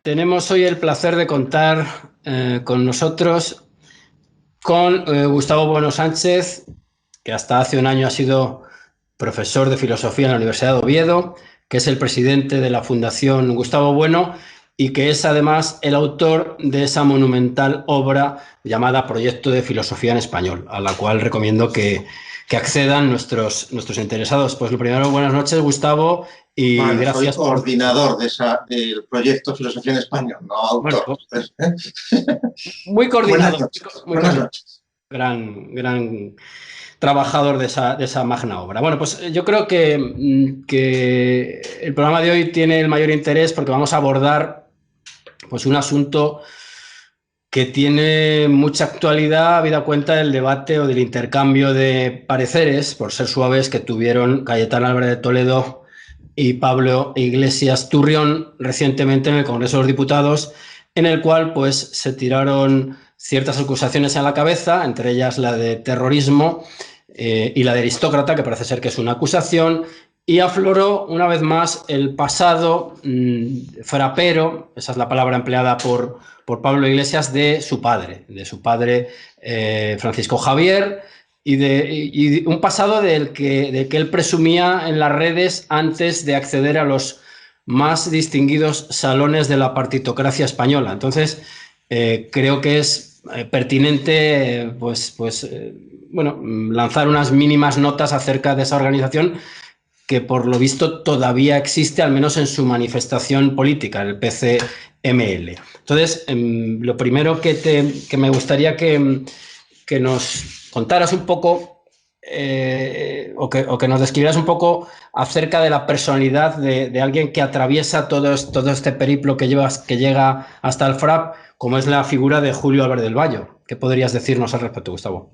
Tenemos hoy el placer de contar con nosotros con Gustavo Bueno Sánchez, que hasta hace un año ha sido profesor de filosofía en la Universidad de Oviedo, que es el presidente de la Fundación Gustavo Bueno y que es además el autor de esa monumental obra llamada Proyecto de Filosofía en Español, a la cual recomiendo que accedan nuestros interesados. Pues lo primero, buenas noches, Gustavo, y Bueno, soy gracias por... coordinador del proyecto Filosofía en Español, no Bueno, autor. muy Buenas coordinado, noches. muy Buenas coordinado. noches. Gran trabajador de esa magna obra. Bueno, pues yo creo que el programa de hoy tiene el mayor interés porque vamos a abordar pues, un asunto que tiene mucha actualidad, habida cuenta del debate o del intercambio de pareceres, por ser suaves, que tuvieron Cayetano Álvarez de Toledo y Pablo Iglesias Turrión recientemente en el Congreso de los Diputados, en el cual pues se tiraron ciertas acusaciones a la cabeza, entre ellas la de terrorismo y la de aristócrata, que parece ser que es una acusación, y afloró una vez más el pasado frapero, esa es la palabra empleada por Pablo Iglesias, de su padre Francisco Javier, y un pasado del que él presumía en las redes antes de acceder a los más distinguidos salones de la partitocracia española. Entonces, creo que es pertinente bueno, lanzar unas mínimas notas acerca de esa organización que por lo visto todavía existe, al menos en su manifestación política, el PCML. Entonces, lo primero que me gustaría que nos contaras un poco o que nos describieras un poco acerca de la personalidad de alguien que atraviesa todo este periplo que llega hasta el FRAP, como es la figura de Julio Álvarez del Vallo. ¿Qué podrías decirnos al respecto, Gustavo?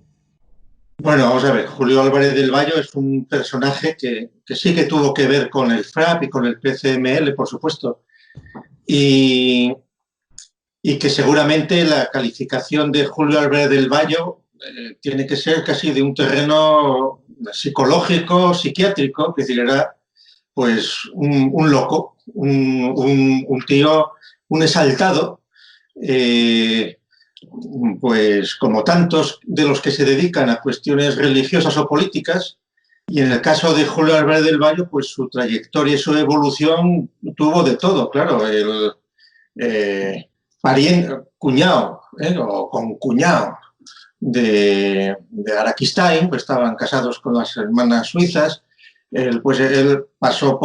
Bueno, vamos a ver. Julio Álvarez del Vallo es un personaje que sí que tuvo que ver con el FRAP y con el PCML, por supuesto. Y que seguramente la calificación de Julio Álvarez del Vallo tiene que ser casi de un terreno psicológico, psiquiátrico, que decir, era pues un loco, un tío, un exaltado, pues como tantos de los que se dedican a cuestiones religiosas o políticas, y en el caso de Julio Álvarez del Vallo, pues su trayectoria y su evolución tuvo de todo, claro, cuñado o concuñado de Araquistáin, pues estaban casados con las hermanas suizas. Él pasó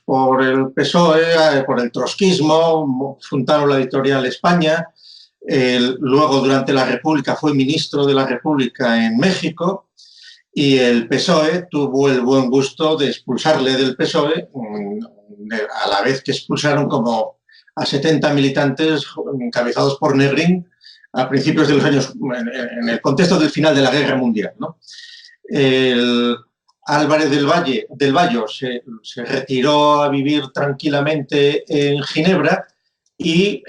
por el PSOE, por el trotskismo, fundaron la editorial España. Luego, durante la República, fue ministro de la República en México y el PSOE tuvo el buen gusto de expulsarle del PSOE, a la vez que expulsaron como a 70 militantes encabezados por Negrín a principios de los años, en el contexto del final de la Guerra Mundial, ¿no? Álvarez del Vallo se retiró a vivir tranquilamente en Ginebra y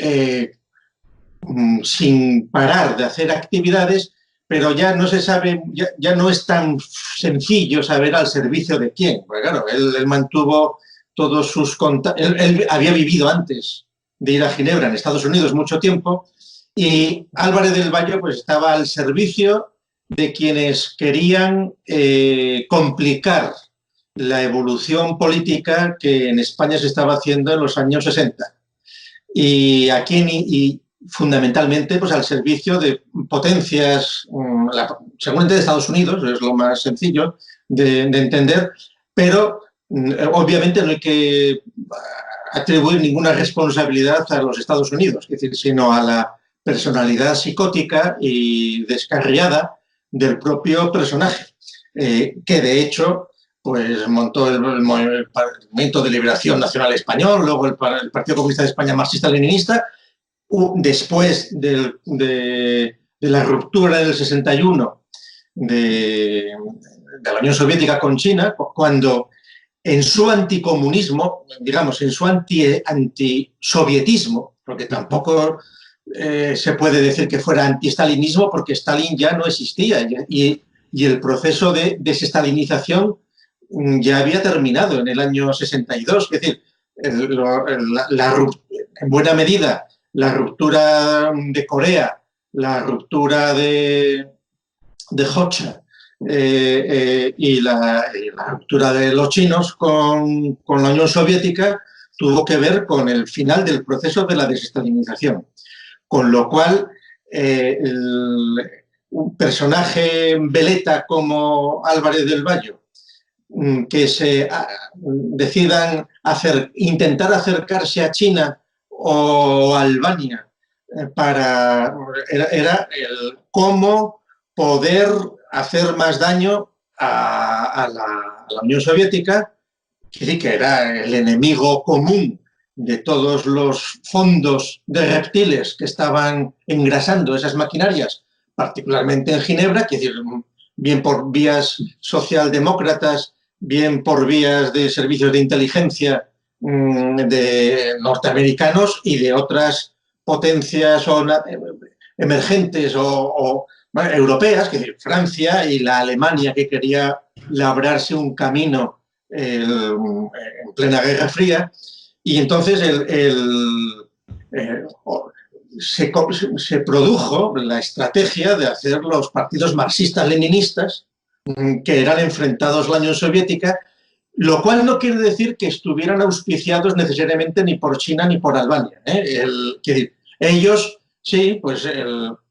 sin parar de hacer actividades, pero ya no se sabe, ya no es tan sencillo saber al servicio de quién. Porque claro, él mantuvo todos sus contactos. Él había vivido antes de ir a Ginebra, en Estados Unidos, mucho tiempo, y Álvarez del Vallo pues estaba al servicio de quienes querían complicar la evolución política que en España se estaba haciendo en los años 60. Y fundamentalmente pues al servicio de potencias, seguramente de Estados Unidos, es lo más sencillo de entender, pero obviamente no hay que atribuir ninguna responsabilidad a los Estados Unidos, es decir, sino a la personalidad psicótica y descarriada del propio personaje, que de hecho pues montó el Movimiento de Liberación Nacional Español, luego el Partido Comunista de España marxista-leninista. Después de la ruptura del 61 de la Unión Soviética con China, cuando en su anticomunismo, digamos, en su antisovietismo, porque tampoco se puede decir que fuera anti-stalinismo, porque Stalin ya no existía y el proceso de desestalinización ya había terminado en el año 62. Es decir, en buena medida la ruptura de Corea, la ruptura de Hoxha y la ruptura de los chinos con la Unión Soviética tuvo que ver con el final del proceso de la desestalinización. Con lo cual, un personaje veleta como Álvarez del Valle, que se decidan intentar acercarse a China o a Albania era el cómo poder hacer más daño a la Unión Soviética, que era el enemigo común de todos los fondos de reptiles que estaban engrasando esas maquinarias, particularmente en Ginebra, que es decir, bien por vías socialdemócratas, bien por vías de servicios de inteligencia de norteamericanos y de otras potencias emergentes o europeas, que es decir, Francia y la Alemania, que quería labrarse un camino en plena Guerra Fría. Y entonces se produjo la estrategia de hacer los partidos marxistas-leninistas que eran enfrentados a la Unión Soviética, lo cual no quiere decir que estuvieran auspiciados necesariamente ni por China ni por Albania. Ellos, sí, pues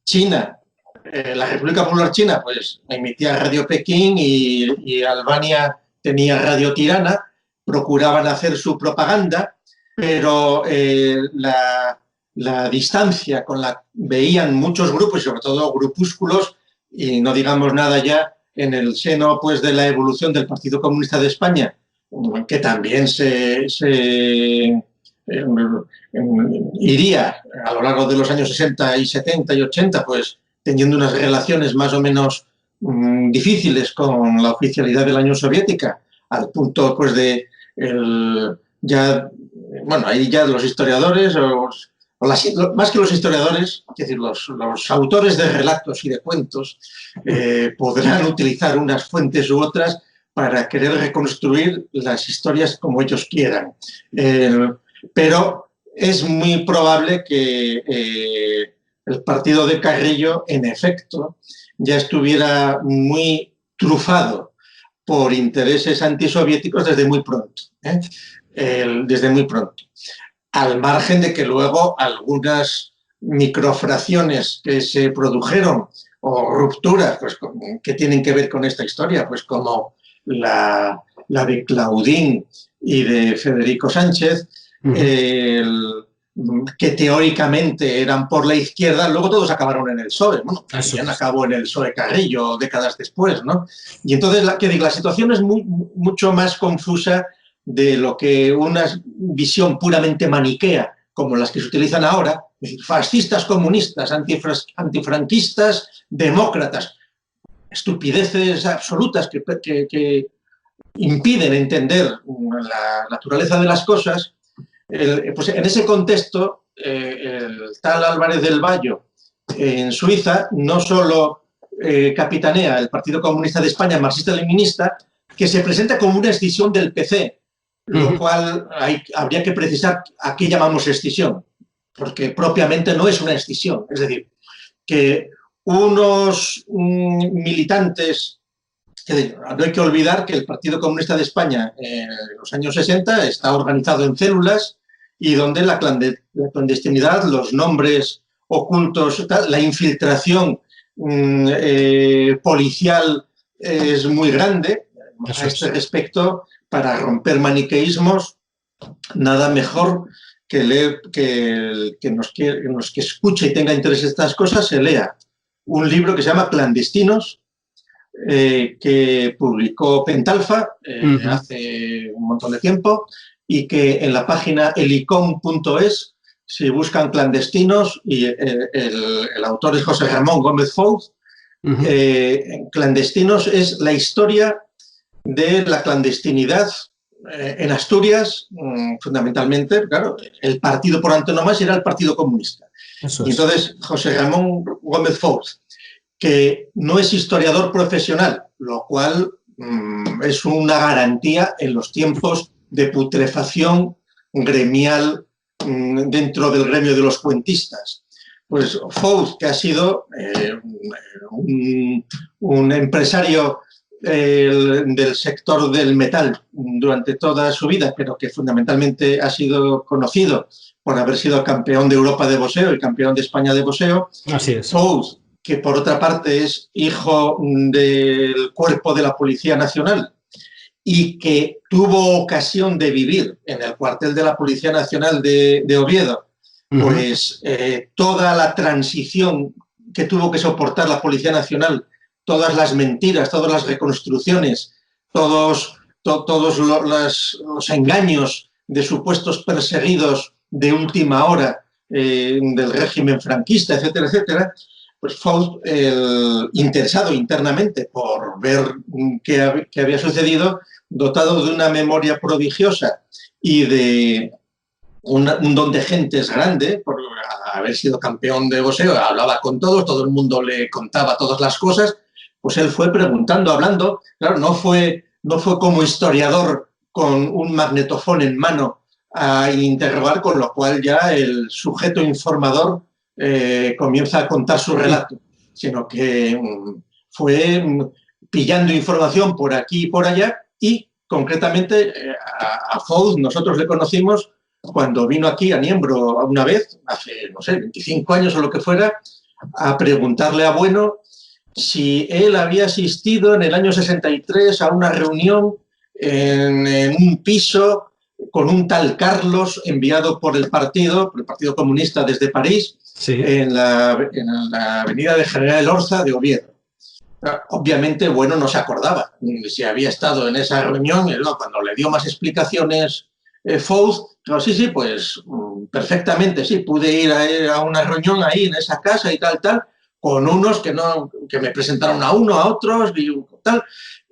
China, la República Popular China, pues emitía Radio Pekín y Albania tenía Radio Tirana, procuraban hacer su propaganda, pero la distancia con la veían muchos grupos, y sobre todo grupúsculos, y no digamos nada ya en el seno pues, de la evolución del Partido Comunista de España, que también iría a lo largo de los años 60 y 70 y 80, pues teniendo unas relaciones más o menos difíciles con la oficialidad de la Unión Soviética, al punto pues de ahí ya los historiadores, más que los historiadores, es decir, los autores de relatos y de cuentos podrán utilizar unas fuentes u otras para querer reconstruir las historias como ellos quieran. Pero es muy probable que el partido de Carrillo, en efecto, ya estuviera muy trufado por intereses antisoviéticos desde muy pronto. Desde muy pronto. Al margen de que luego algunas microfracciones que se produjeron o rupturas pues, que tienen que ver con esta historia, pues como la de Claudín y de Federico Sánchez, que teóricamente eran por la izquierda, luego todos acabaron en el PSOE. Bueno, también acabó en el PSOE Carrillo décadas después, ¿no? Y entonces la situación es mucho más confusa de lo que una visión puramente maniquea, como las que se utilizan ahora, es decir, fascistas, comunistas, antifranquistas, demócratas, estupideces absolutas que impiden entender la naturaleza de las cosas. Pues en ese contexto, el tal Álvarez del Valle en Suiza no solo capitanea el Partido Comunista de España marxista-leninista, que se presenta como una escisión del PC, lo cual habría que precisar a qué llamamos escisión, porque propiamente no es una escisión. Es decir, que unos militantes, no hay que olvidar que el Partido Comunista de España en los años 60 está organizado en células y donde la clandestinidad, los nombres ocultos, la infiltración policial es muy grande. A este respecto, para romper maniqueísmos, nada mejor que leer, que nos que escuche y tenga interés en estas cosas, se lea un libro que se llama Clandestinos, que publicó Pentalfa hace un montón de tiempo, y que en la página helicom.es, si buscan clandestinos, y el autor es José Ramón Gómez Fouz, Clandestinos es la historia de la clandestinidad en Asturias, fundamentalmente. Claro, el partido por antonomasia era el Partido Comunista. Y entonces José Ramón Gómez Fouz, que no es historiador profesional, lo cual es una garantía en los tiempos de putrefacción gremial dentro del gremio de los cuentistas. Pues Fouts, que ha sido un empresario del sector del metal durante toda su vida, pero que fundamentalmente ha sido conocido por haber sido campeón de Europa de boxeo y campeón de España de boxeo. Así es. Fouts, que por otra parte es hijo del cuerpo de la Policía Nacional y que tuvo ocasión de vivir en el cuartel de la Policía Nacional de Oviedo, pues toda la transición que tuvo que soportar la Policía Nacional, todas las mentiras, todas las reconstrucciones, todos los engaños de supuestos perseguidos de última hora del régimen franquista, etcétera, etcétera, pues Fouts, interesado internamente por ver qué había sucedido, dotado de una memoria prodigiosa y de un don de gentes grande, por haber sido campeón de boxeo, hablaba con todos, todo el mundo le contaba todas las cosas, pues él fue preguntando, hablando, claro, no fue como historiador con un magnetofón en mano a interrogar, con lo cual ya el sujeto informador comienza a contar su relato, sino que fue pillando información por aquí y por allá y concretamente a Fouts nosotros le conocimos cuando vino aquí a Niembro una vez, hace, no sé, 25 años o lo que fuera, a preguntarle a Bueno si él había asistido en el año 63 a una reunión en un piso con un tal Carlos enviado por el Partido Comunista desde París, sí, en la avenida de General Elorza de Oviedo. Obviamente, Bueno no se acordaba si había estado en esa reunión. Cuando le dio más explicaciones Fouts, sí, pues perfectamente, sí, pude ir a una reunión ahí en esa casa y tal, con unos que me presentaron a uno, a otros y tal.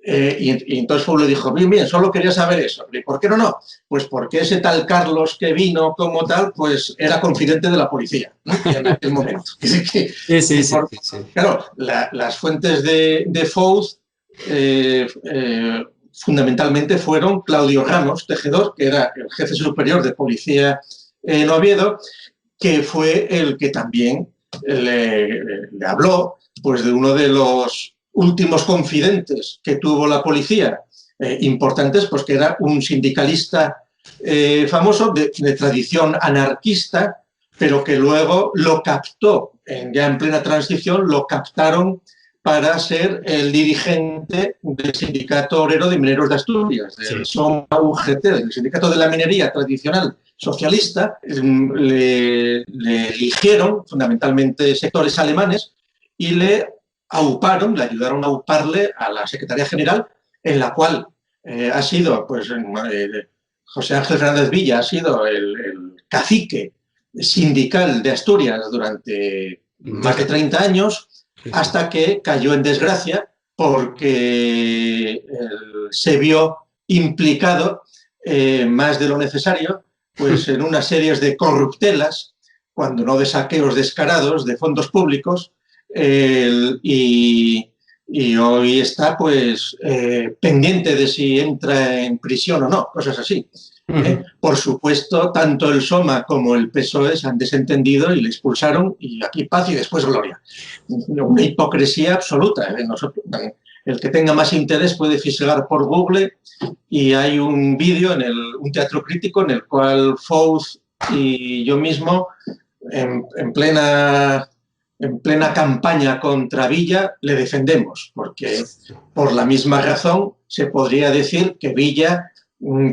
Y entonces Fouts le dijo, bien, solo quería saber eso. ¿Y por qué no? Pues porque ese tal Carlos que vino como tal, pues era confidente de la policía, ¿no? En aquel momento. Sí. Claro, las fuentes de Fouts fundamentalmente fueron Claudio Ramos, tejedor, que era el jefe superior de policía en Oviedo, que fue el que también le habló pues, de uno de los últimos confidentes que tuvo la policía, importantes, pues que era un sindicalista famoso de tradición anarquista, pero que luego lo captó, ya en plena transición, lo captaron para ser el dirigente del Sindicato Obrero de Mineros de Asturias, del SOMA-UGT, del Sindicato de la Minería tradicional socialista. Le eligieron fundamentalmente sectores alemanes y le ayudaron a auparle a la Secretaría General, en la cual ha sido, pues, José Ángel Fernández Villa ha sido el cacique sindical de Asturias durante más de 30 años, hasta que cayó en desgracia porque se vio implicado más de lo necesario pues, en una serie de corruptelas, cuando no de saqueos descarados de fondos públicos, y hoy está pues, pendiente de si entra en prisión o no, cosas así. Por supuesto, tanto el SOMA como el PSOE se han desentendido y le expulsaron, y aquí paz y después gloria. Una hipocresía absoluta. El que tenga más interés puede fisgar por Google y hay un vídeo un teatro crítico en el cual Fouts y yo mismo, en plena campaña contra Villa, le defendemos, porque por la misma razón se podría decir que Villa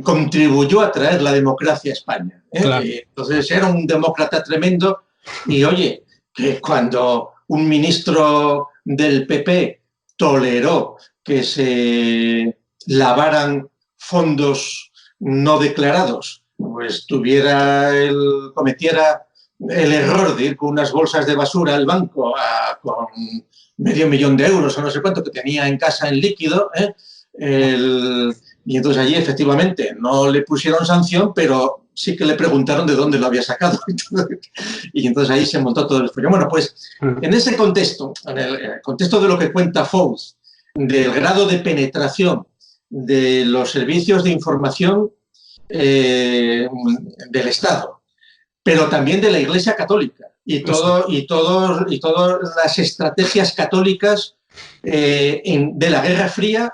contribuyó a traer la democracia a España. Claro. Entonces era un demócrata tremendo y, oye, que cuando un ministro del PP toleró que se lavaran fondos no declarados, pues cometiera el error de ir con unas bolsas de basura al banco con $500.000 euros o no sé cuánto que tenía en casa en líquido, y entonces allí efectivamente no le pusieron sanción, pero sí que le preguntaron de dónde lo había sacado. Y entonces ahí se montó todo el follón. Bueno, pues en ese contexto, en el contexto de lo que cuenta Fouts, del grado de penetración de los servicios de información, del Estado, pero también de la Iglesia Católica y todas las estrategias católicas de la Guerra Fría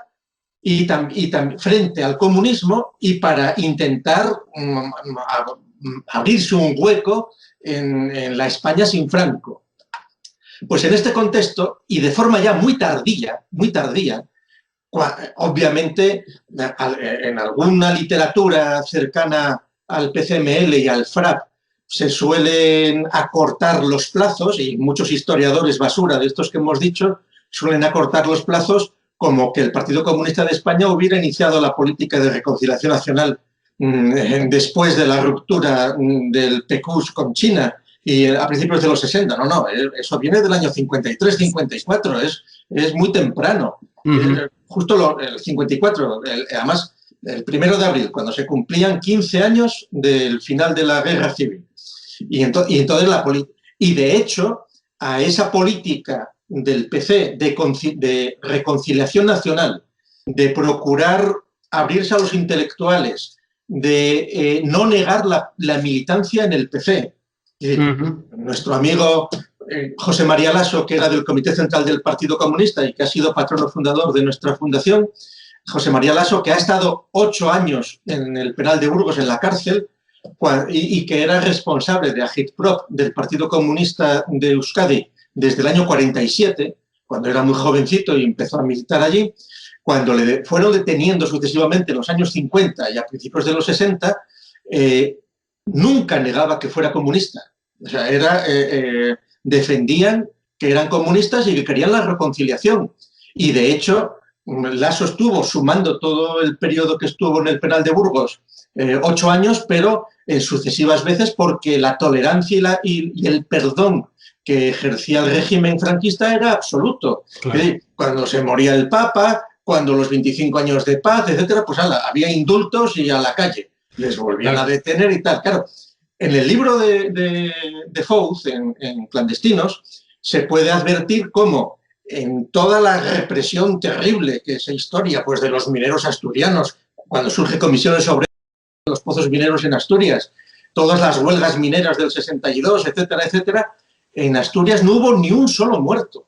frente al comunismo y para intentar abrirse un hueco en la España sin Franco. Pues en este contexto, y de forma ya muy tardía, obviamente en alguna literatura cercana al PCML y al FRAP se suelen acortar los plazos, y muchos historiadores basura de estos que hemos dicho suelen acortar los plazos como que el Partido Comunista de España hubiera iniciado la política de reconciliación nacional después de la ruptura del PECUS con China y a principios de los 60. No, eso viene del año 53, 54, es muy temprano. Justo el 54, además, el 1 de abril, cuando se cumplían 15 años del final de la Guerra Civil. Y de hecho, a esa política del PC de reconciliación nacional, de procurar abrirse a los intelectuales, de no negar la militancia en el PC. Nuestro amigo José María Lasso, que era del Comité Central del Partido Comunista y que ha sido patrono fundador de nuestra fundación, José María Lasso, que ha estado 8 años en el penal de Burgos, en la cárcel, y que era responsable de Agitprop del Partido Comunista de Euskadi desde el año 47, cuando era muy jovencito y empezó a militar allí. Cuando le fueron deteniendo sucesivamente en los años 50 y a principios de los 60, nunca negaba que fuera comunista. O sea, defendían que eran comunistas y que querían la reconciliación. Y de hecho, Lasso estuvo, sumando todo el periodo que estuvo en el penal de Burgos, 8 años, pero en sucesivas veces, porque la tolerancia y el perdón que ejercía el régimen franquista era absoluto. Claro. Cuando se moría el Papa, cuando los 25 años de paz, etcétera, pues había indultos y a la calle. Les volvían a detener y tal. Claro, en el libro de Fouz, en Clandestinos, se puede advertir cómo en toda la represión terrible que es historia pues, de los mineros asturianos, cuando surge comisiones sobre los pozos mineros en Asturias, todas las huelgas mineras del 62, etcétera, etcétera, en Asturias no hubo ni un solo muerto.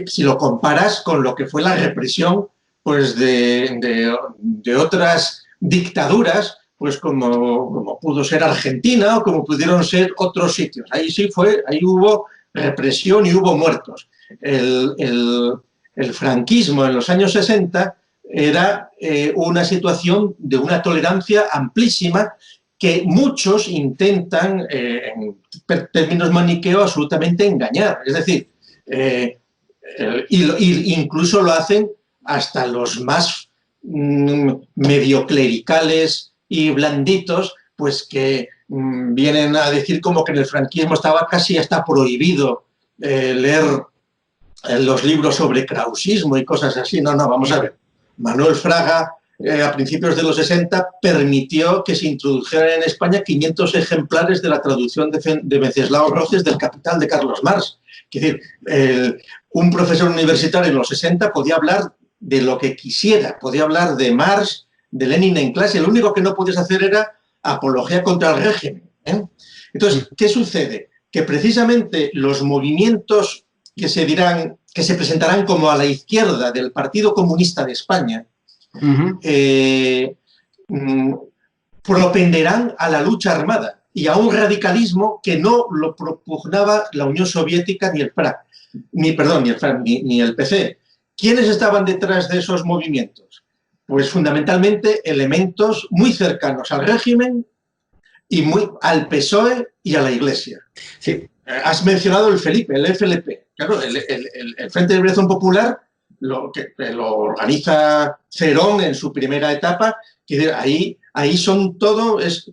Si lo comparas con lo que fue la represión pues, de otras dictaduras, pues como pudo ser Argentina o como pudieron ser otros sitios. Ahí hubo represión y hubo muertos. El franquismo en los años 60 era una situación de una tolerancia amplísima que muchos intentan, en términos maniqueo, absolutamente engañar. Es decir, incluso lo hacen hasta los más medioclericales y blanditos, pues que vienen a decir como que en el franquismo estaba casi hasta prohibido leer los libros sobre krausismo y cosas así. No, vamos a ver. Manuel Fraga, a principios de los 60, permitió que se introdujeran en España 500 ejemplares de la traducción de Wenceslao Roces del Capital de Carlos Marx. Es decir, un profesor universitario en los 60 podía hablar de lo que quisiera, podía hablar de Marx, de Lenin en clase, lo único que no podías hacer era apología contra el régimen. Entonces, ¿qué sucede? Que precisamente los movimientos que se presentarán como a la izquierda del Partido Comunista de España, propenderán a la lucha armada y a un radicalismo que no lo propugnaba la Unión Soviética ni el FRAP, ni el PC. ¿Quiénes estaban detrás de esos movimientos? Pues fundamentalmente elementos muy cercanos al régimen y al PSOE y a la Iglesia. Sí. Has mencionado el FLP. Claro, el Frente de Liberación Popular lo organiza Cerón en su primera etapa. Ahí son todo, es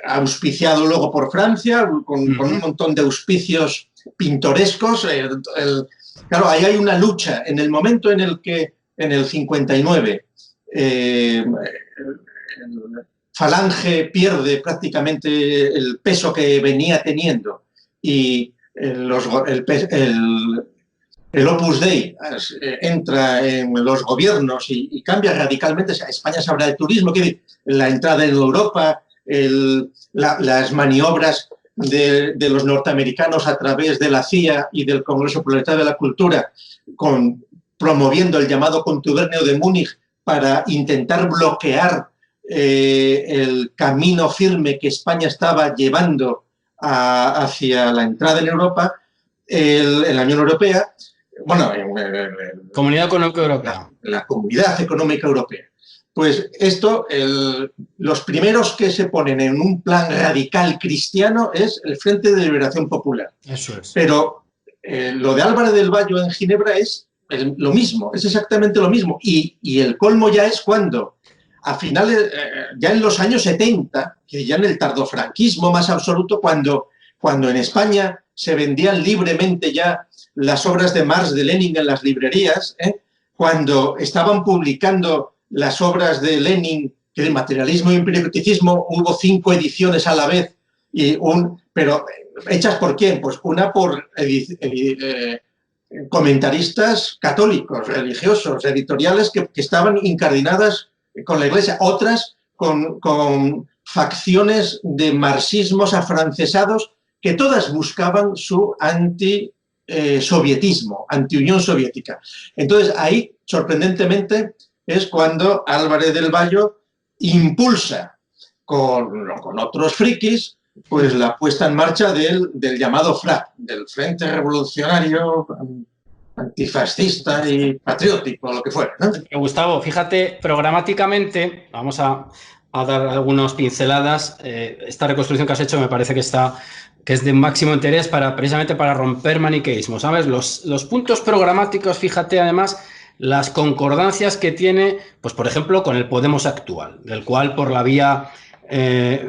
auspiciado luego por Francia, con un montón de auspicios pintorescos. Claro, ahí hay una lucha. En el momento en el que, en el 59, Falange pierde prácticamente el peso que venía teniendo y el Opus Dei entra en los gobiernos y cambia radicalmente. España se habla de turismo, que la entrada en Europa, las maniobras de los norteamericanos a través de la CIA y del Congreso Planetario de la Cultura, promoviendo el llamado contubernio de Múnich para intentar bloquear el camino firme que España estaba llevando hacia la entrada en Europa, en la Unión Europea, bueno, Comunidad Económica Europea. La Comunidad Económica Europea. Pues esto, los primeros que se ponen en un plan radical cristiano es el Frente de Liberación Popular. Eso es. Pero lo de Álvarez del Valle en Ginebra es lo mismo, es exactamente lo mismo. Y el colmo ya es cuando, a finales, ya en los años 70, que ya en el tardofranquismo más absoluto, cuando en España se vendían libremente ya las obras de Marx, de Lenin en las librerías, cuando estaban publicando las obras de Lenin, que de materialismo y empiricismo hubo 5 ediciones a la vez, pero ¿hechas por quién? Pues una por comentaristas católicos, religiosos, editoriales que estaban incardinadas con la Iglesia, otras con facciones de marxismos afrancesados que todas buscaban su anti-sovietismo, anti-Unión Soviética. Entonces, ahí, sorprendentemente, es cuando Álvarez del Valle impulsa con otros frikis pues la puesta en marcha del llamado FRAP, del Frente Revolucionario Antifascista y Patriótico, lo que fuera, ¿no? Gustavo, fíjate, programáticamente, vamos a dar algunas pinceladas. Esta reconstrucción que has hecho me parece que es de máximo interés precisamente para romper maniqueísmo, ¿sabes? Los puntos programáticos, fíjate además las concordancias que tiene, pues por ejemplo, con el Podemos actual, del cual por la vía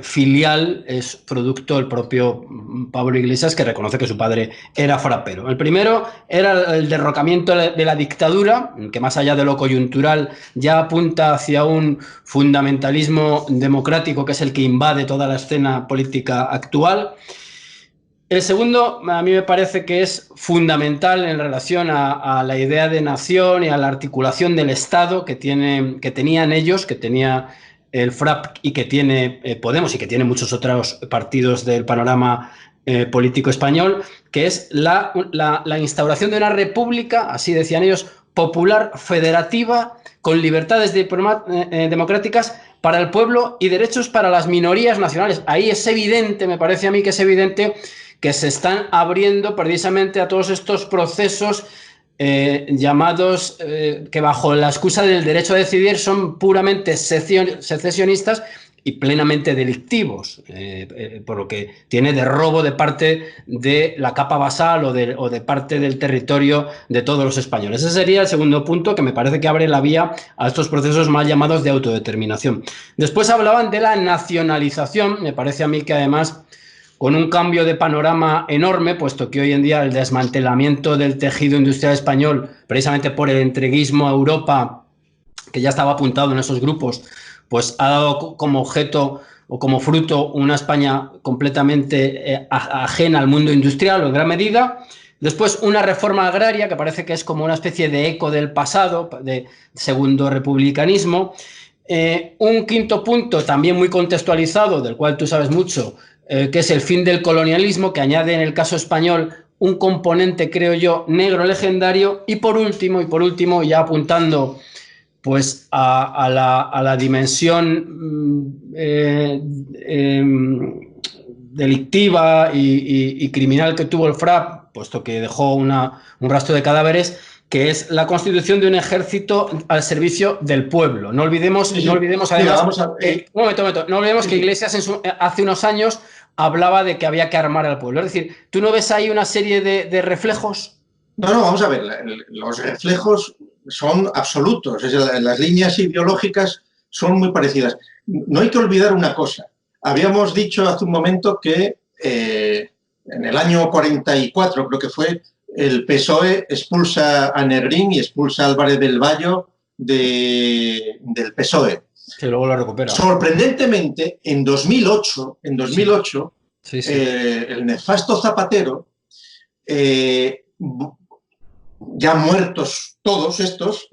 filial es producto el propio Pablo Iglesias, que reconoce que su padre era frapero. El primero era el derrocamiento de la dictadura, que más allá de lo coyuntural ya apunta hacia un fundamentalismo democrático que es el que invade toda la escena política actual. El segundo, a mí me parece que es fundamental en relación a la idea de nación y a la articulación del Estado que tenían ellos, que tenía el FRAP y que tiene Podemos y que tiene muchos otros partidos del panorama político español, que es la instauración de una república, así decían ellos, popular, federativa, con libertades democráticas para el pueblo y derechos para las minorías nacionales. Ahí es evidente, me parece a mí que es evidente que se están abriendo precisamente a todos estos procesos llamados que bajo la excusa del derecho a decidir son puramente secesionistas y plenamente delictivos, por lo que tiene de robo de parte de la capa basal o de parte del territorio de todos los españoles. Ese sería el segundo punto que me parece que abre la vía a estos procesos mal llamados de autodeterminación. Después hablaban de la nacionalización, me parece a mí que además con un cambio de panorama enorme, puesto que hoy en día el desmantelamiento del tejido industrial español, precisamente por el entreguismo a Europa, que ya estaba apuntado en esos grupos, pues ha dado como objeto o como fruto una España completamente ajena al mundo industrial o en gran medida. Después una reforma agraria que parece que es como una especie de eco del pasado, de segundo republicanismo. Un quinto punto también muy contextualizado, del cual tú sabes mucho, que es el fin del colonialismo, que añade en el caso español un componente, creo yo, negro legendario. Y por último, ya apuntando pues a la dimensión delictiva y criminal que tuvo el FRAP, puesto que dejó un rastro de cadáveres, que es la constitución de un ejército al servicio del pueblo. No olvidemos además, un momento, no olvidemos que Iglesias hace unos años hablaba de que había que armar al pueblo. Es decir, ¿tú no ves ahí una serie de reflejos? No, vamos a ver, los reflejos son absolutos, las líneas ideológicas son muy parecidas. No hay que olvidar una cosa. Habíamos dicho hace un momento que en el año 44, creo que fue, el PSOE expulsa a Negrín y expulsa a Álvarez del Valle del PSOE. Que luego lo recupera. Sorprendentemente, en 2008 sí. El nefasto Zapatero ya muertos todos estos,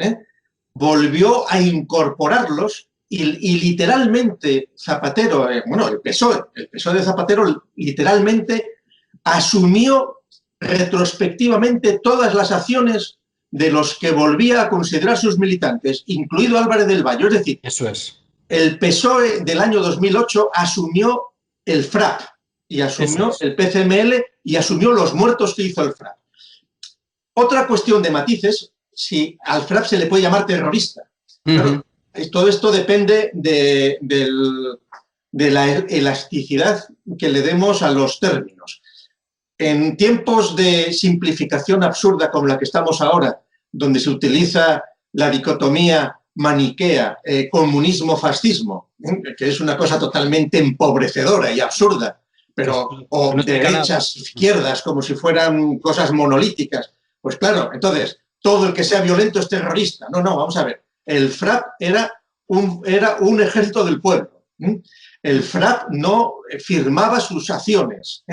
volvió a incorporarlos y literalmente Zapatero, el PSOE de Zapatero literalmente asumió retrospectivamente todas las acciones de los que volvía a considerar sus militantes, incluido Álvarez del Valle. Es decir, eso es. El PSOE del año 2008 asumió el FRAP y asumió el PCML y asumió los muertos que hizo el FRAP. Otra cuestión de matices, si al FRAP se le puede llamar terrorista. Claro, todo esto depende de la elasticidad que le demos a los términos. En tiempos de simplificación absurda como la que estamos ahora, donde se utiliza la dicotomía maniquea, comunismo-fascismo, que es una cosa totalmente empobrecedora y absurda, pero o no derechas, izquierdas, como si fueran cosas monolíticas. Pues claro, entonces, todo el que sea violento es terrorista. No, vamos a ver. El FRAP era un ejército del pueblo. El FRAP no firmaba sus acciones.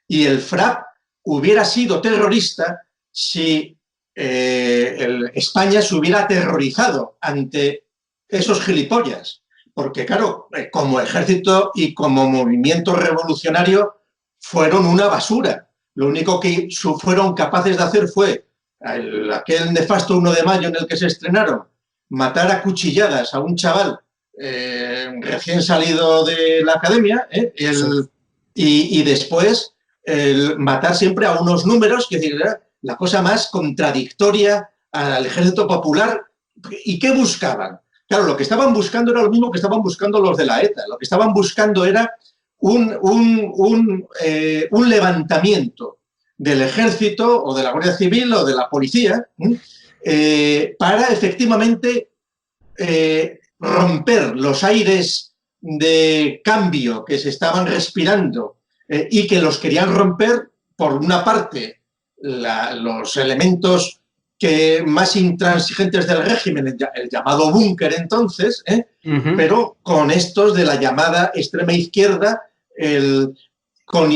Y el FRAP hubiera sido terrorista si España se hubiera aterrorizado ante esos gilipollas. Porque, claro, como ejército y como movimiento revolucionario fueron una basura. Lo único que fueron capaces de hacer fue, aquel nefasto 1 de mayo en el que se estrenaron, matar a cuchilladas a un chaval recién salido de la academia, y después matar siempre a unos números, que es decir, la cosa más contradictoria al ejército popular. ¿Y qué buscaban? Claro, lo que estaban buscando era lo mismo que estaban buscando los de la ETA. Lo que estaban buscando era un levantamiento del ejército o de la Guardia Civil o de la policía para efectivamente romper los aires de cambio que se estaban respirando y que los querían romper, por una parte, los elementos más intransigentes del régimen, el llamado búnker entonces, pero con estos de la llamada extrema izquierda, con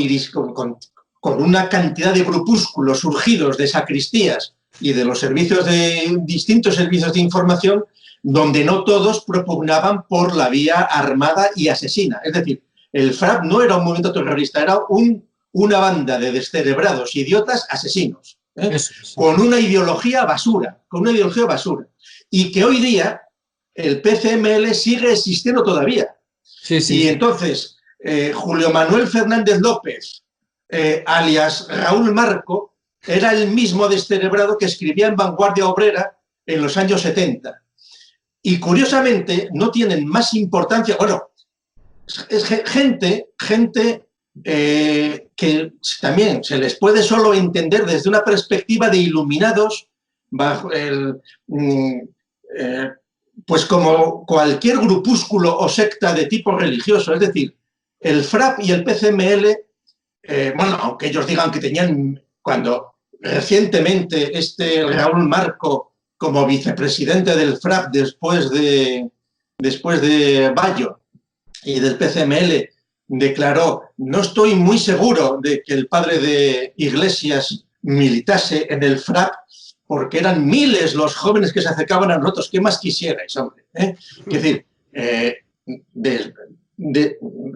una cantidad de grupúsculos surgidos de sacristías y de los servicios distintos servicios de información, donde no todos propugnaban por la vía armada y asesina. Es decir, el FRAP no era un movimiento terrorista, era una banda de descerebrados idiotas asesinos, con una ideología basura, y que hoy día el PCML sigue existiendo todavía. Y entonces, Julio Manuel Fernández López, alias Raúl Marco, era el mismo descerebrado que escribía en Vanguardia Obrera en los años 70. Y curiosamente no tienen más importancia, bueno, es gente que también se les puede solo entender desde una perspectiva de iluminados, pues como cualquier grupúsculo o secta de tipo religioso. Es decir, el FRAP y el PCML, aunque ellos digan que tenían, cuando recientemente Raúl Marco, como vicepresidente del FRAP después de Bayo y del PCML, declaró: no estoy muy seguro de que el padre de Iglesias militase en el FRAP, porque eran miles los jóvenes que se acercaban a nosotros. ¿Qué más quisierais, hombre? Es decir,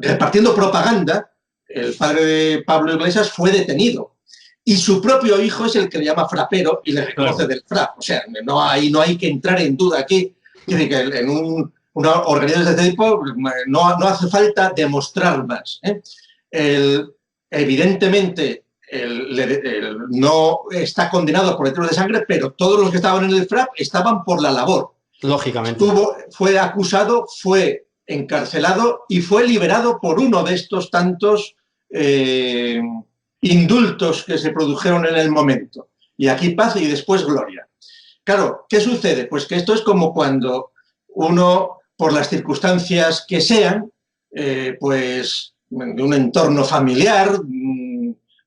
repartiendo propaganda, el padre de Pablo Iglesias fue detenido. Y su propio hijo es el que le llama frapero y le reconoce del FRAP. O sea, no hay que entrar en duda aquí. Quiere decir que en una organización de este tipo no hace falta demostrar más. Evidentemente, no está condenado por delitos de sangre, pero todos los que estaban en el FRAP estaban por la labor. Lógicamente. Fue acusado, fue encarcelado y fue liberado por uno de estos tantos indultos que se produjeron en el momento. Y aquí paz y después gloria. Claro, ¿qué sucede? Pues que esto es como cuando uno, por las circunstancias que sean, pues de un entorno familiar,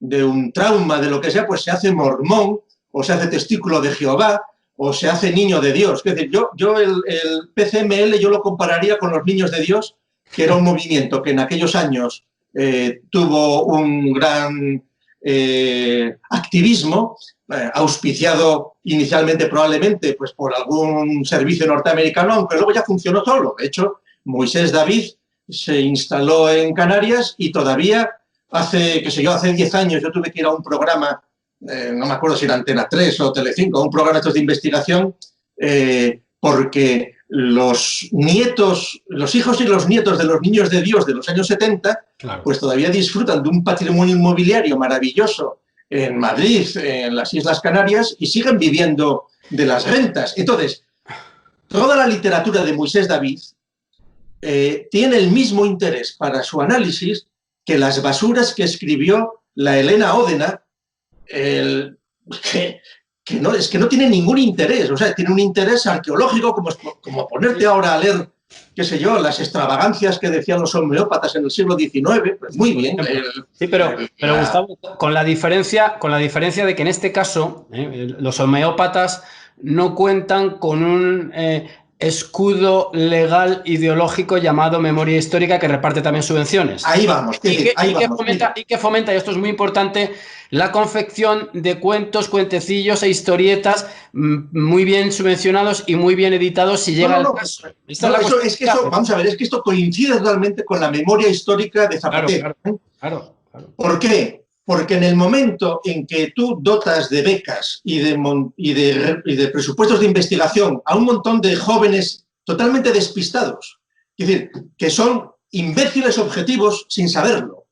de un trauma, de lo que sea, pues se hace mormón, o se hace testículo de Jehová, o se hace niño de Dios. Es decir, yo el PCML yo lo compararía con los niños de Dios, que era un movimiento que en aquellos años tuvo un gran activismo, auspiciado inicialmente probablemente pues, por algún servicio norteamericano, aunque luego ya funcionó solo. De hecho, Moisés David se instaló en Canarias y todavía hace 10 años yo tuve que ir a un programa, no me acuerdo si era Antena 3 o Telecinco, un programa de investigación, porque los hijos y los nietos de los niños de Dios de los años 70, claro, pues todavía disfrutan de un patrimonio inmobiliario maravilloso en Madrid, en las Islas Canarias, y siguen viviendo de las rentas. Entonces, toda la literatura de Moisés David tiene el mismo interés para su análisis que las basuras que escribió la Elena Ódena, que no tiene ningún interés, o sea, tiene un interés arqueológico, como ponerte ahora a leer, qué sé yo, las extravagancias que decían los homeópatas en el siglo XIX, pues muy bien. Sí, pero Gustavo, con la diferencia de que en este caso los homeópatas no cuentan con un escudo legal ideológico llamado memoria histórica que reparte también subvenciones. Ahí vamos. Que fomenta, y esto es muy importante, la confección de cuentos, cuentecillos e historietas muy bien subvencionados y muy bien editados si llega el caso. Vamos a ver, es que esto coincide totalmente con la memoria histórica de Zapatero. Claro. ¿Por qué? Porque en el momento en que tú dotas de becas y de presupuestos de investigación a un montón de jóvenes totalmente despistados, es decir, que son imbéciles objetivos sin saberlo,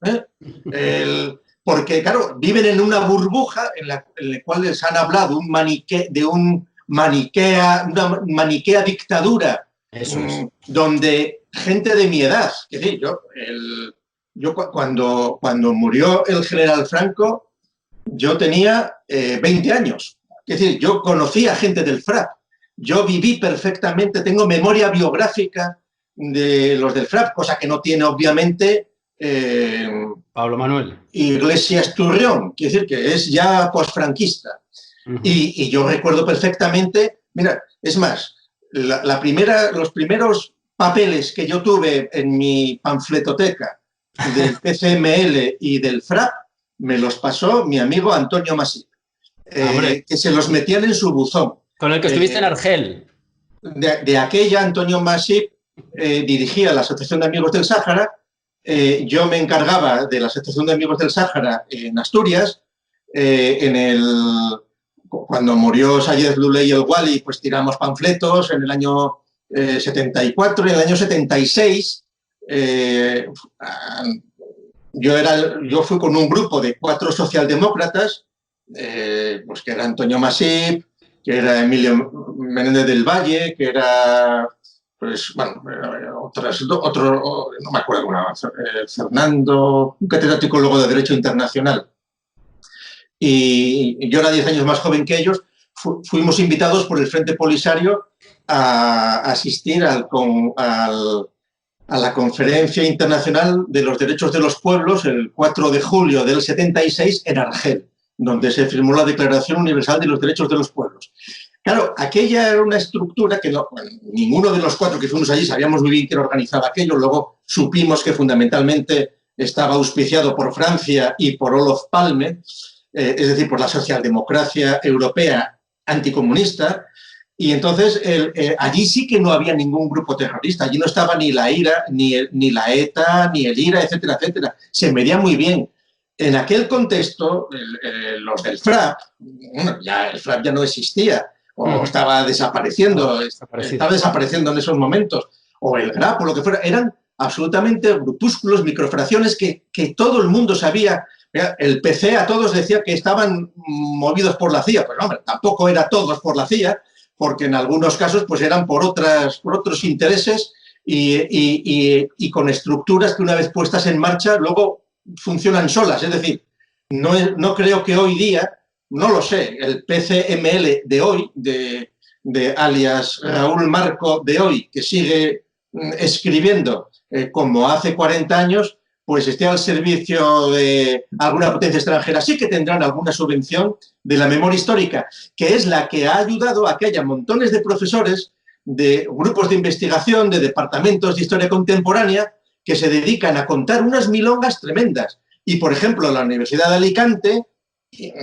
porque, claro, viven en una burbuja en la cual les han hablado de una maniquea dictadura. Eso es. Donde gente de mi edad, es decir, yo cuando murió el general Franco, yo tenía 20 años. Es decir, yo conocí a gente del FRAP. Yo viví perfectamente, tengo memoria biográfica de los del FRAP, cosa que no tiene, obviamente, Pablo Manuel Iglesias Turrión, quiere decir que es ya posfranquista. Y yo recuerdo perfectamente, mira, es más, los primeros papeles que yo tuve en mi panfletoteca del PCML y del FRAP me los pasó mi amigo Antonio Masip, que se los metían en su buzón. Con el que estuviste en Argel. De aquella, Antonio Masip dirigía la Asociación de Amigos del Sáhara, yo me encargaba de la Asociación de Amigos del Sáhara en Asturias, cuando murió Sayed Luley el Wali, pues tiramos panfletos en el año 74, y en el año 76 yo fui con un grupo de 4 socialdemócratas, pues que era Antonio Masip, que era Emilio Menéndez del Valle, que era, pues, bueno, otro, no me acuerdo, Fernando, un catedrático luego de Derecho Internacional. Y yo era 10 años más joven que ellos. Fuimos invitados por el Frente Polisario a asistir a la Conferencia Internacional de los Derechos de los Pueblos el 4 de julio del 76 en Argel, donde se firmó la Declaración Universal de los Derechos de los Pueblos. Claro, aquella era una estructura que ninguno de los 4 que fuimos allí sabíamos muy bien quién organizaba aquello. Luego supimos que fundamentalmente estaba auspiciado por Francia y por Olof Palme, es decir, por la socialdemocracia europea anticomunista. Y entonces allí sí que no había ningún grupo terrorista. Allí no estaba ni la IRA, ni la ETA, ni el IRA, etcétera, etcétera. Se medía muy bien. En aquel contexto, los del FRAP, bueno, el FRAP ya no existía, o estaba desapareciendo, estaba desapareciendo en esos momentos, o el GRAP, o lo que fuera, eran absolutamente grupúsculos, microfracciones que todo el mundo sabía. El PC a todos decía que estaban movidos por la CIA, pues hombre, tampoco era todos por la CIA, porque en algunos casos pues eran por otros intereses y con estructuras que una vez puestas en marcha luego funcionan solas. Es decir, no creo que hoy día, no lo sé, el PCML de hoy, de alias Raúl Marco de hoy, que sigue escribiendo como hace 40 años, pues esté al servicio de alguna potencia extranjera. Sí que tendrán alguna subvención de la memoria histórica, que es la que ha ayudado a que haya montones de profesores, de grupos de investigación, de departamentos de historia contemporánea, que se dedican a contar unas milongas tremendas. Y, por ejemplo, la Universidad de Alicante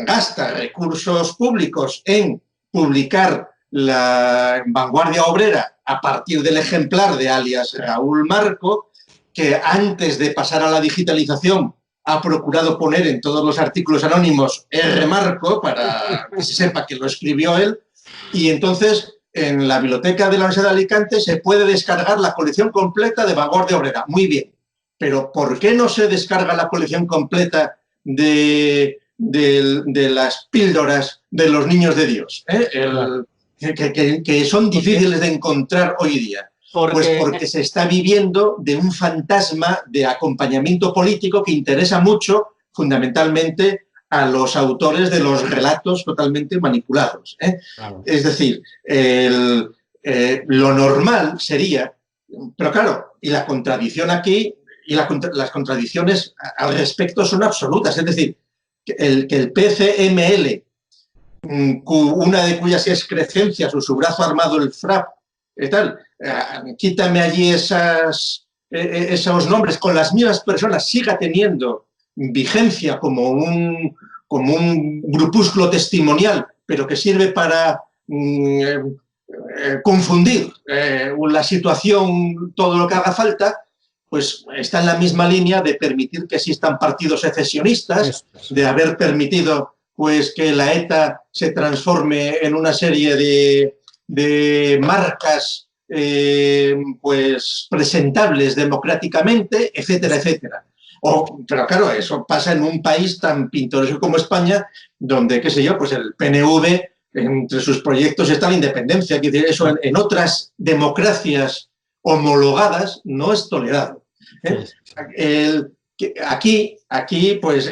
gasta recursos públicos en publicar la Vanguardia Obrera a partir del ejemplar de alias Raúl Marco, que antes de pasar a la digitalización ha procurado poner en todos los artículos anónimos R. Marco para que se sepa que lo escribió él. Y entonces, en la biblioteca de la Universidad de Alicante se puede descargar la colección completa de Vanguardia Obrera. Muy bien. Pero ¿por qué no se descarga la colección completa de las píldoras de los niños de Dios? Que son difíciles de encontrar hoy día. Pues porque se está viviendo de un fantasma de acompañamiento político que interesa mucho, fundamentalmente, a los autores de los relatos totalmente manipulados. Claro. Es decir, lo normal sería, pero claro, y la contradicción aquí, y las contradicciones al respecto son absolutas, es decir, que el PCML, una de cuyas excrescencias o su brazo armado el FRAP, tal, quítame allí esos nombres, con las mismas personas siga teniendo vigencia como un grupúsculo testimonial, pero que sirve para confundir la situación, todo lo que haga falta, pues está en la misma línea de permitir que existan partidos secesionistas, de haber permitido pues que la ETA se transforme en una serie de marcas pues presentables democráticamente, etcétera, etcétera. Pero claro, eso pasa en un país tan pintoresco como España, donde, qué sé yo, pues el PNV, entre sus proyectos está la independencia, que eso en otras democracias homologadas no es tolerado. Aquí, pues,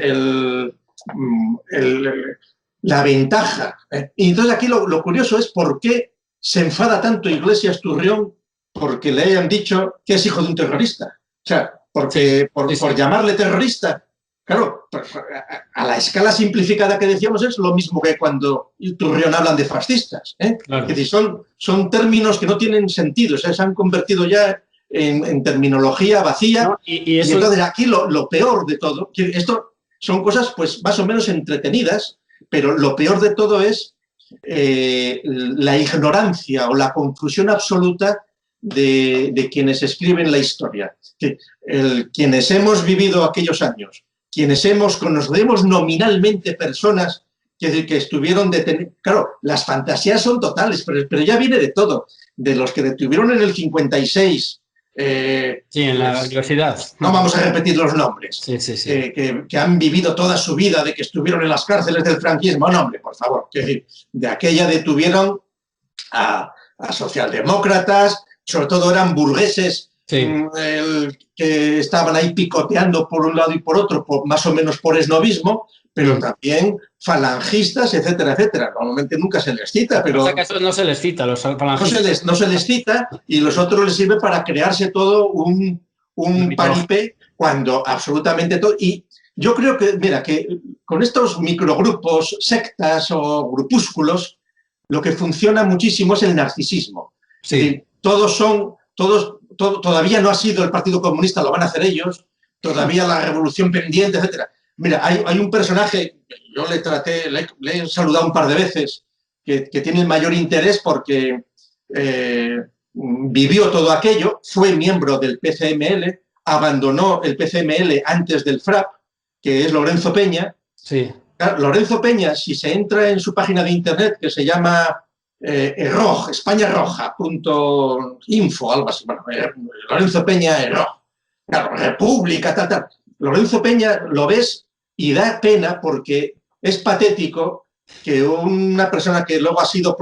la ventaja. Y entonces aquí lo curioso es por qué se enfada tanto Iglesias Turrión porque le hayan dicho que es hijo de un terrorista. O sea, por llamarle terrorista. Claro, a la escala simplificada que decíamos es lo mismo que cuando Turrión hablan de fascistas. Claro. Es decir, son términos que no tienen sentido, o sea, se han convertido ya en terminología vacía. No, y entonces aquí lo peor de todo, esto son cosas pues más o menos entretenidas, pero lo peor de todo es la ignorancia o la confusión absoluta de quienes escriben la historia. Quienes hemos vivido aquellos años, quienes conocemos nominalmente personas que estuvieron detenidos. Claro, las fantasías son totales, pero ya viene de todo. De los que detuvieron en el 56. Sí, en la universidad. No vamos a repetir los nombres. Sí. Que han vivido toda su vida de que estuvieron en las cárceles del franquismo. No, hombre, por favor. Es decir, de aquella detuvieron a socialdemócratas, sobre todo eran burgueses que estaban ahí picoteando por un lado y por otro, más o menos por esnovismo, pero también falangistas, etcétera, etcétera. Normalmente nunca se les cita, pero... O sea, que no se les cita, los falangistas. No se les cita, y los otros les sirve para crearse todo un paripé cuando absolutamente todo... Y yo creo que, mira, que con estos microgrupos, sectas o grupúsculos, lo que funciona muchísimo es el narcisismo. Sí. Es decir, todavía no ha sido el Partido Comunista, lo van a hacer ellos, todavía la revolución pendiente, etcétera. Mira, hay un personaje, yo le he saludado un par de veces, que tiene el mayor interés porque vivió todo aquello, fue miembro del PCML, abandonó el PCML antes del FRAP, que es Lorenzo Peña. Sí. Lorenzo Peña, si se entra en su página de internet, que se llama españarroja.info, algo así, bueno, Lorenzo Peña Erroj, claro, República, tal. Lorenzo Peña lo ves y da pena porque es patético que una persona que luego ha sido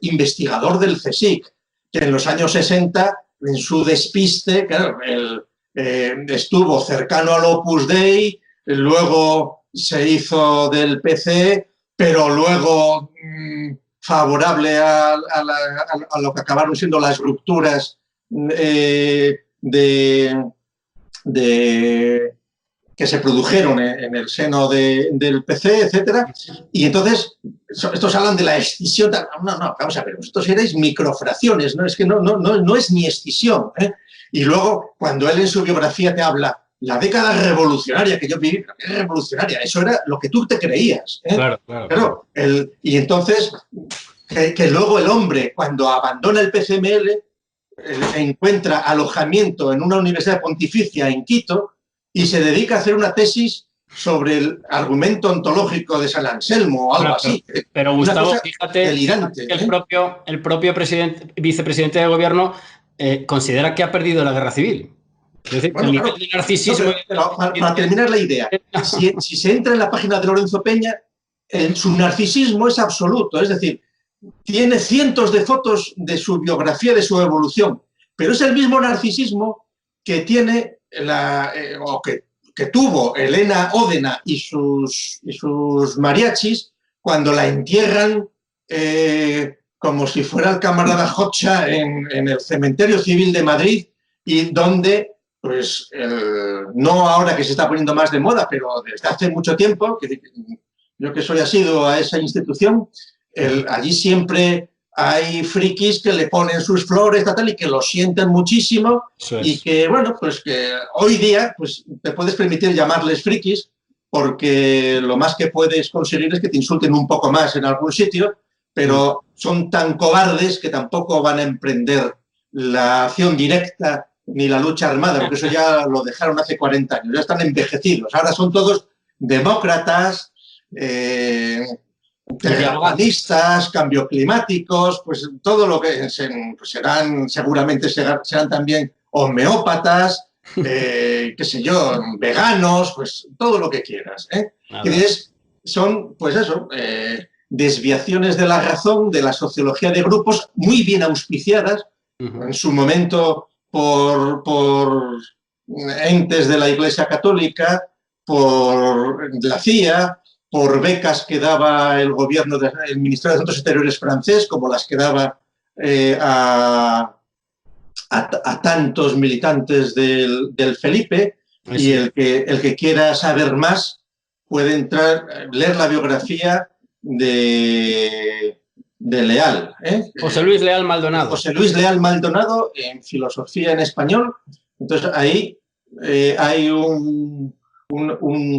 investigador del CSIC, que en los años 60, en su despiste, claro, estuvo cercano al Opus Dei, luego se hizo del PC, pero luego favorable a lo que acabaron siendo las rupturas que se produjeron en el seno del PC, etcétera. Y entonces, estos hablan de la escisión. No, vamos a ver, vosotros erais microfracciones, ¿no? Es que no es ni escisión. Y luego, cuando él en su biografía te habla la década revolucionaria que yo viví, revolucionaria, eso era lo que tú te creías. Claro, claro. Pero y entonces, que luego el hombre, cuando abandona el PCML, encuentra alojamiento en una universidad pontificia en Quito y se dedica a hacer una tesis sobre el argumento ontológico de San Anselmo o algo así. Pero Gustavo, fíjate, delirante, el propio vicepresidente de gobierno considera que ha perdido la guerra civil. Es decir, bueno, el nivel de narcisismo... pero para terminar la idea, si se entra en la página de Lorenzo Peña, su narcisismo es absoluto, es decir, tiene cientos de fotos de su biografía, de su evolución, pero es el mismo narcisismo que tiene que tuvo Elena Ódena y sus mariachis cuando la entierran como si fuera el camarada Hoxha en el cementerio civil de Madrid, y donde, pues, no ahora que se está poniendo más de moda, pero desde hace mucho tiempo, yo que soy asiduo a esa institución, allí siempre hay frikis que le ponen sus flores y que lo sienten muchísimo, y que, bueno, pues que hoy día pues, te puedes permitir llamarles frikis porque lo más que puedes conseguir es que te insulten un poco más en algún sitio, pero son tan cobardes que tampoco van a emprender la acción directa ni la lucha armada, porque eso ya lo dejaron hace 40 años, ya están envejecidos. Ahora son todos demócratas, terraplanistas, cambio climáticos, pues todo lo que seguramente serán también homeópatas, qué sé yo, veganos, pues todo lo que quieras. Son, pues eso, desviaciones de la razón, de la sociología de grupos, muy bien auspiciadas, en su momento por entes de la Iglesia Católica, por la CIA, por becas que daba el gobierno del Ministerio de Asuntos Exteriores francés, como las que daba a tantos militantes del Felipe, y el que quiera saber más puede leer la biografía de Leal. José Luis Leal Maldonado. José Luis Leal Maldonado, en Filosofía en Español. Entonces ahí hay un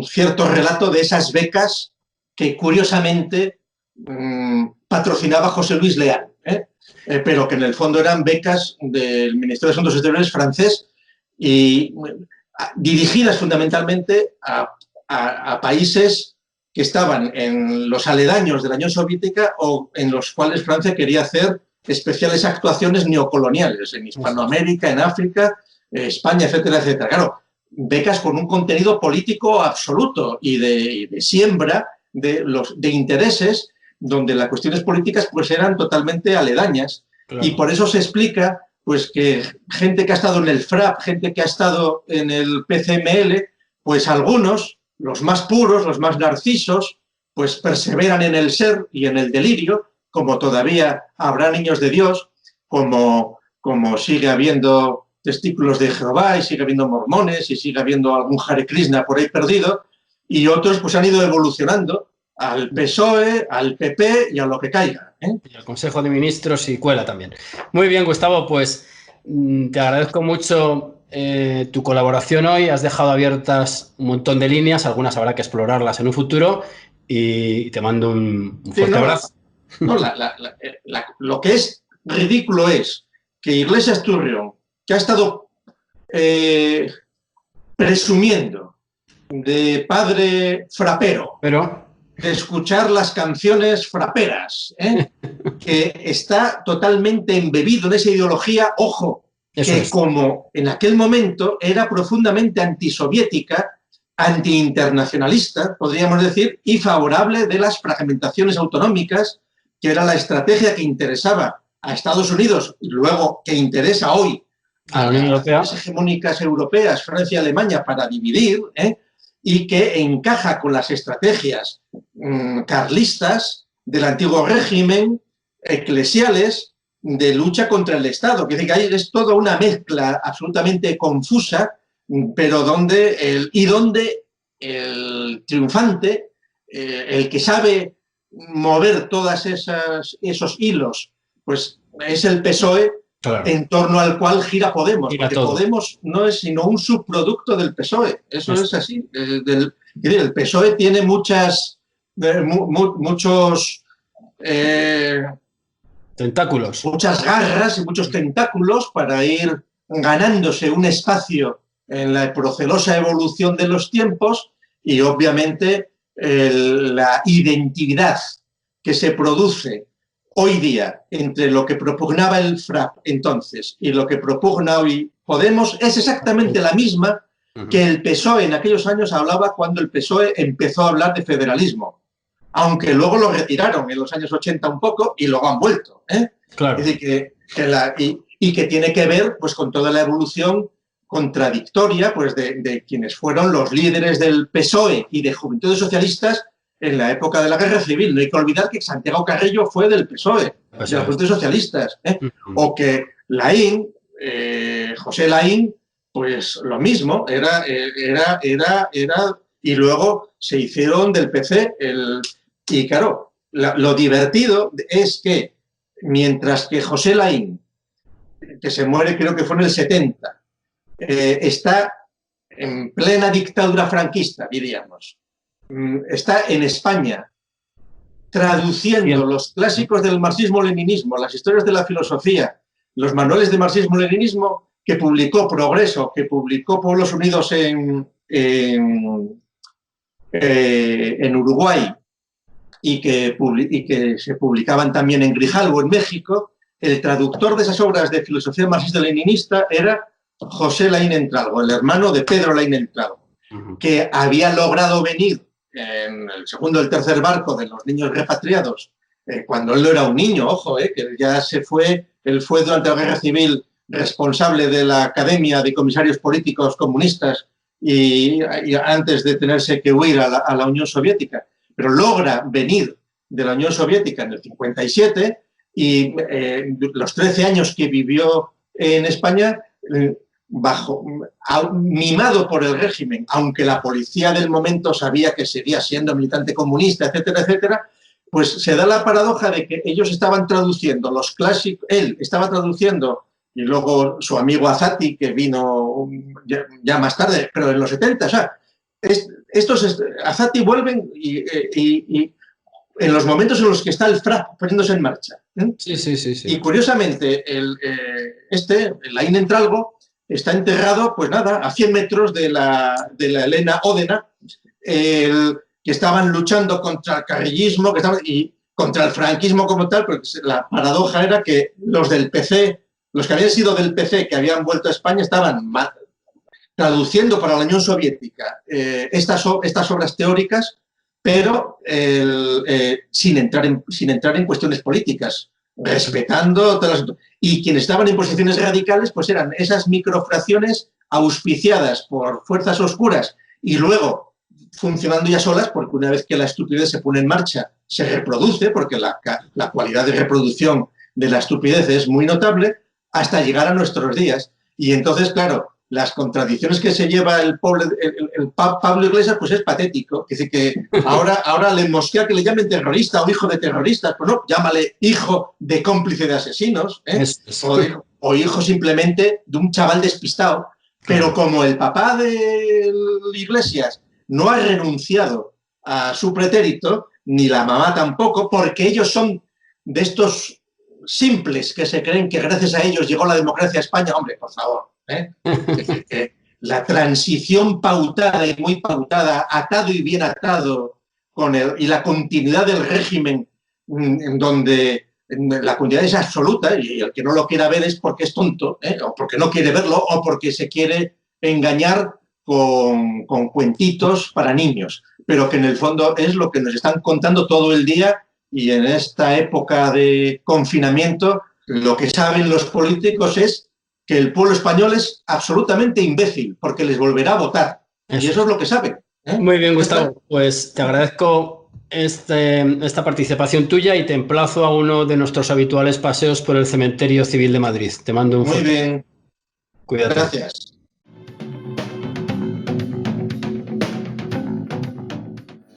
cierto relato de esas becas que curiosamente patrocinaba José Luis Leal, pero que en el fondo eran becas del Ministerio de Asuntos Exteriores francés y dirigidas fundamentalmente a países que estaban en los aledaños de la Unión Soviética o en los cuales Francia quería hacer especiales actuaciones neocoloniales, en Hispanoamérica, en África, España, etcétera, etcétera. Claro, becas con un contenido político absoluto y de siembra de intereses donde las cuestiones políticas pues eran totalmente aledañas. Claro. Y por eso se explica pues que gente que ha estado en el FRAP, gente que ha estado en el PCML, pues algunos, los más puros, los más narcisos, pues perseveran en el ser y en el delirio, como todavía habrá niños de Dios, como sigue habiendo testículos de Jehová y sigue habiendo mormones y sigue habiendo algún Hare Krishna por ahí perdido, y otros pues han ido evolucionando al PSOE, al PP y a lo que caiga. Y al Consejo de Ministros y cuela también. Muy bien, Gustavo, pues te agradezco mucho tu colaboración hoy. Has dejado abiertas un montón de líneas, algunas habrá que explorarlas en un futuro, y te mando un fuerte abrazo. Lo que es ridículo es que Iglesias Turrión, que ha estado presumiendo de padre frapero, de escuchar las canciones fraperas, que está totalmente embebido en esa ideología, ojo, como en aquel momento era profundamente antisoviética, antiinternacionalista, podríamos decir, y favorable de las fragmentaciones autonómicas, que era la estrategia que interesaba a Estados Unidos y luego que interesa hoy a las hegemónicas europeas, Francia y Alemania, para dividir, y que encaja con las estrategias carlistas del antiguo régimen, eclesiales, de lucha contra el Estado. Que es toda una mezcla absolutamente confusa, pero donde el triunfante, el que sabe mover todos esos hilos, pues es el PSOE, Claro. en torno al cual gira Podemos, Gira porque todo. Podemos no es sino un subproducto del PSOE. Eso es así. El PSOE tiene muchos Tentáculos. muchas garras y muchos tentáculos para ir ganándose un espacio en la procelosa evolución de los tiempos y obviamente la identidad que se produce hoy día entre lo que propugnaba el FRAP entonces y lo que propugna hoy Podemos es exactamente la misma que el PSOE en aquellos años hablaba cuando el PSOE empezó a hablar de federalismo, aunque luego lo retiraron en los años 80 un poco y luego han vuelto. Claro. Es decir, que tiene que ver pues, con toda la evolución contradictoria pues, de quienes fueron los líderes del PSOE y de Juventudes Socialistas en la época de la Guerra Civil. No hay que olvidar que Santiago Carrillo fue del PSOE, de las Juventudes Socialistas, o que Laín, José Laín, pues lo mismo, y luego se hicieron del PC. Y claro, lo divertido es que mientras que José Laín, que se muere creo que fue en el 70, está en plena dictadura franquista, diríamos, está en España traduciendo los clásicos del marxismo-leninismo, las historias de la filosofía, los manuales de marxismo-leninismo que publicó Progreso, que publicó Pueblos Unidos en Uruguay y que se publicaban también en Grijalbo, en México. El traductor de esas obras de filosofía marxista-leninista era José Laín Entralgo, el hermano de Pedro Laín Entralgo, que había logrado venir en el segundo o el tercer barco de los niños repatriados, cuando él no era un niño, ojo, que ya él fue durante la Guerra Civil responsable de la Academia de Comisarios Políticos Comunistas y antes de tenerse que huir a la Unión Soviética, pero logra venir de la Unión Soviética en el 57 y los 13 años que vivió en España, mimado por el régimen, aunque la policía del momento sabía que seguía siendo militante comunista, etcétera, etcétera, pues se da la paradoja de que ellos estaban traduciendo los clásicos, él estaba traduciendo, y luego su amigo Azati, que vino ya más tarde, pero en los 70, o sea, estos Azati vuelven y en los momentos en los que está el FRAP poniéndose en marcha. Sí. Y curiosamente, Laín Entralgo está enterrado, pues nada, a 100 metros de la Elena Ódena, que estaban luchando contra el carrillismo y contra el franquismo como tal, porque la paradoja era que los del PC, los que habían sido del PC, que habían vuelto a España, estaban traduciendo para la Unión Soviética estas obras teóricas, pero sin entrar en cuestiones políticas, respetando todas las... Y quienes estaban en posiciones radicales pues eran esas microfracciones auspiciadas por fuerzas oscuras y luego funcionando ya solas, porque una vez que la estupidez se pone en marcha se reproduce, porque la cualidad de reproducción de la estupidez es muy notable, hasta llegar a nuestros días. Y entonces, claro, las contradicciones que se lleva el Pablo Iglesias, pues es patético. Dice que ahora le mosquea que le llamen terrorista o hijo de terroristas. Pues no, llámale hijo de cómplice de asesinos, o hijo simplemente de un chaval despistado. Pero como el papá de Iglesias no ha renunciado a su pretérito, ni la mamá tampoco, porque ellos son de estos simples que se creen que gracias a ellos llegó la democracia a España. Hombre, por favor. Es decir, que la transición pautada y muy pautada, atado y bien atado, y la continuidad del régimen, en donde la continuidad es absoluta, y el que no lo quiera ver es porque es tonto, o porque no quiere verlo, o porque se quiere engañar con cuentitos para niños, pero que en el fondo es lo que nos están contando todo el día. Y en esta época de confinamiento, lo que saben los políticos es que el pueblo español es absolutamente imbécil, porque les volverá a votar. Y eso es lo que saben. Muy bien, Gustavo. Pues te agradezco esta participación tuya y te emplazo a uno de nuestros habituales paseos por el Cementerio Civil de Madrid. Te mando un fuerte. Muy bien. Cuídate. Gracias.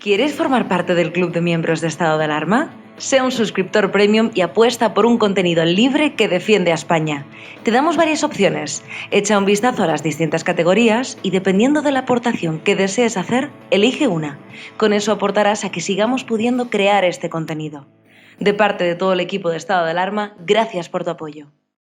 ¿Quieres formar parte del Club de Miembros de Estado de Alarma? Sea un suscriptor premium y apuesta por un contenido libre que defiende a España. Te damos varias opciones. Echa un vistazo a las distintas categorías y dependiendo de la aportación que desees hacer, elige una. Con eso aportarás a que sigamos pudiendo crear este contenido. De parte de todo el equipo de Estado de Alarma, gracias por tu apoyo.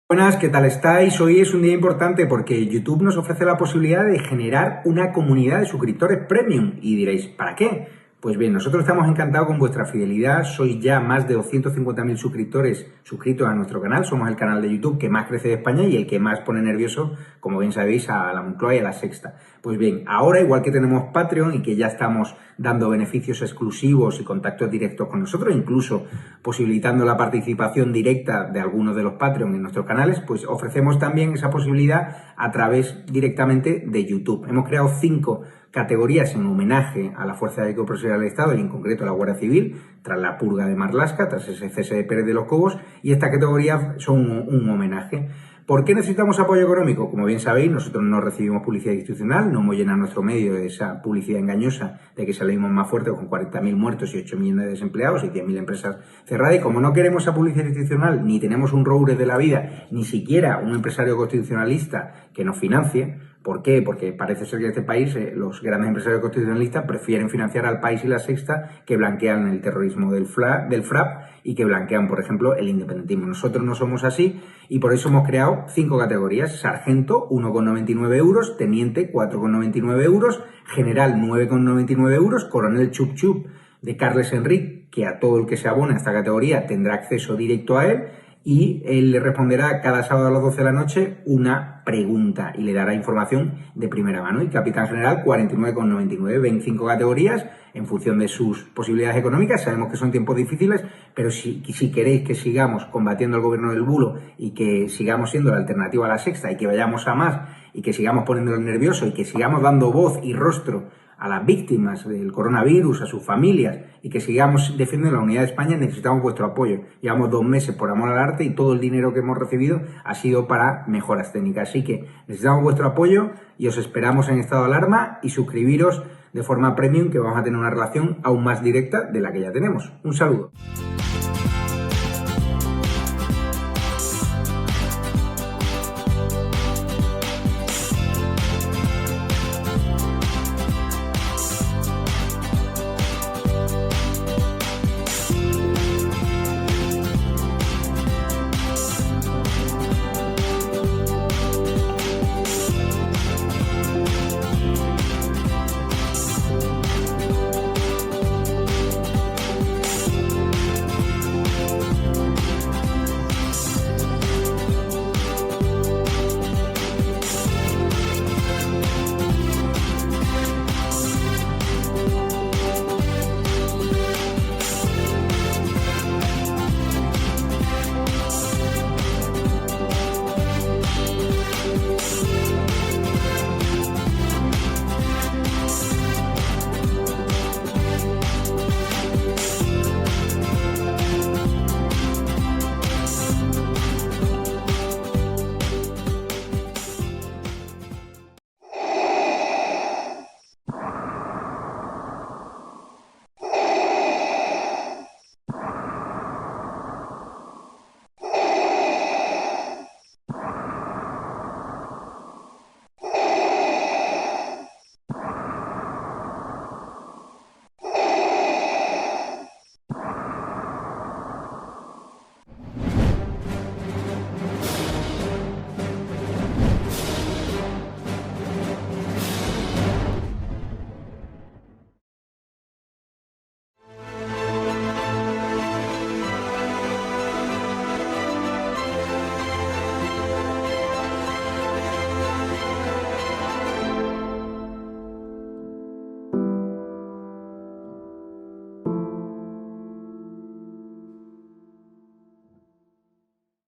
Buenas, ¿qué tal estáis? Hoy es un día importante porque YouTube nos ofrece la posibilidad de generar una comunidad de suscriptores premium. Y diréis, ¿para qué? Pues bien, nosotros estamos encantados con vuestra fidelidad. Sois ya más de 250.000 suscriptores suscritos a nuestro canal. Somos el canal de YouTube que más crece de España y el que más pone nervioso, como bien sabéis, a la Moncloa y a la Sexta. Pues bien, ahora, igual que tenemos Patreon y que ya estamos dando beneficios exclusivos y contactos directos con nosotros, incluso posibilitando la participación directa de algunos de los Patreon en nuestros canales, pues ofrecemos también esa posibilidad a través directamente de YouTube. Hemos creado 5 categorías en homenaje a la Fuerza Aérea Profesional del Estado y en concreto a la Guardia Civil, tras la purga de Marlaska, tras ese cese de Pérez de los Cobos, y estas categorías son un homenaje. ¿Por qué necesitamos apoyo económico? Como bien sabéis, nosotros no recibimos publicidad institucional, no hemos llenado nuestro medio de esa publicidad engañosa de que salimos más fuertes con 40.000 muertos y 8 millones de desempleados y 10.000 empresas cerradas. Y como no queremos esa publicidad institucional, ni tenemos un roure de la vida, ni siquiera un empresario constitucionalista que nos financie. ¿Por qué? Porque parece ser que en este país los grandes empresarios constitucionalistas prefieren financiar al País y la Sexta, que blanquean el terrorismo del FRAP y que blanquean, por ejemplo, el independentismo. Nosotros no somos así y por eso hemos creado 5 categorías. Sargento, 1,99 euros. Teniente, 4,99 euros. General, 9,99 euros. Coronel Chup Chup de Carles Enric, que a todo el que se abone a esta categoría tendrá acceso directo a él. Y él le responderá cada sábado a las 12 de la noche una pregunta y le dará información de primera mano. Y Capitán General, 49,99. 25 categorías en función de sus posibilidades económicas. Sabemos que son tiempos difíciles, pero si queréis que sigamos combatiendo el gobierno del bulo y que sigamos siendo la alternativa a la Sexta y que vayamos a más y que sigamos poniéndolo nervioso y que sigamos dando voz y rostro a las víctimas del coronavirus, a sus familias y que sigamos defendiendo la unidad de España, necesitamos vuestro apoyo. Llevamos 2 meses por amor al arte y todo el dinero que hemos recibido ha sido para mejoras técnicas. Así que necesitamos vuestro apoyo y os esperamos en estado de alarma y suscribiros de forma premium, que vamos a tener una relación aún más directa de la que ya tenemos. Un saludo.